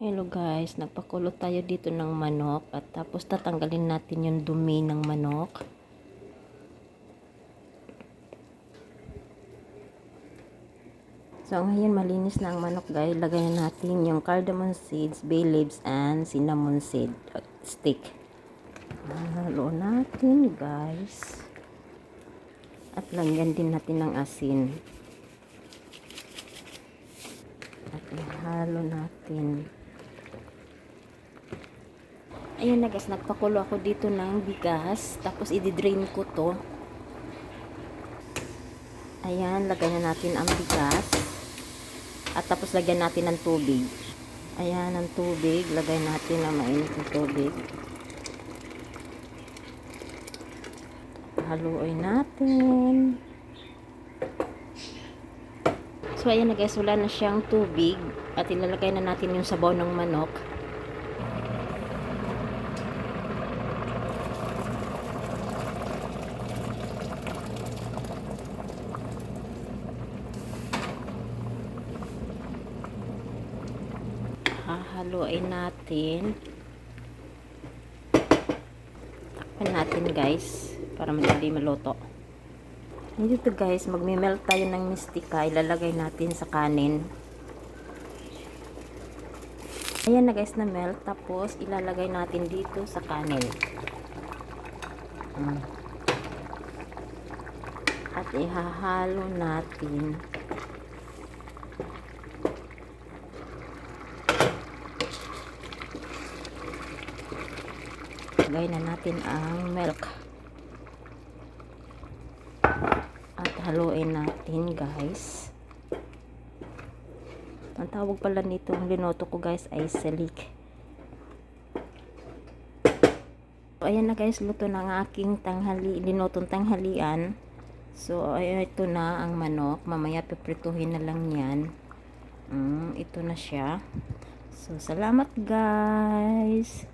Hello guys, nagpakulo tayo dito ng manok at tapos tatanggalin natin yung dumi ng manok. So ngayon malinis na ang manok guys, lagay na natin yung cardamom seeds, bay leaves and cinnamon seed stick. Halo natin guys. At lagyan din natin ng asin. At ihalo natin. Ayan na guys, nagpakulo ako dito ng bigas. Tapos i-drain ko to. Ayan, lagay na natin ang bigas. At tapos lagyan natin ng tubig. Ayan, ang tubig. Lagay natin na mainit ng tubig. Haluin natin. So ayan na guys, wala na siyang tubig. At ilalagay na natin yung sabaw ng manok. Haluin natin. Takpan natin guys para madali maluto. Dito guys, magme-melt tayo ng mistika. Ilalagay natin sa kanin. Ayan na guys, na melt. Tapos ilalagay natin dito sa kanin. At ihahalo natin. Lagay na natin ang milk. At haluin natin guys. Ang tawag pala nitong linoto ko guys ay salik. So, ayan na guys, luto na ang aking linotong tanghalian. So ayan, ito na ang manok. Mamaya piprituhin na lang yan. Ito na siya. So salamat guys.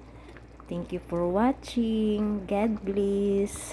Thank you for watching. God bless.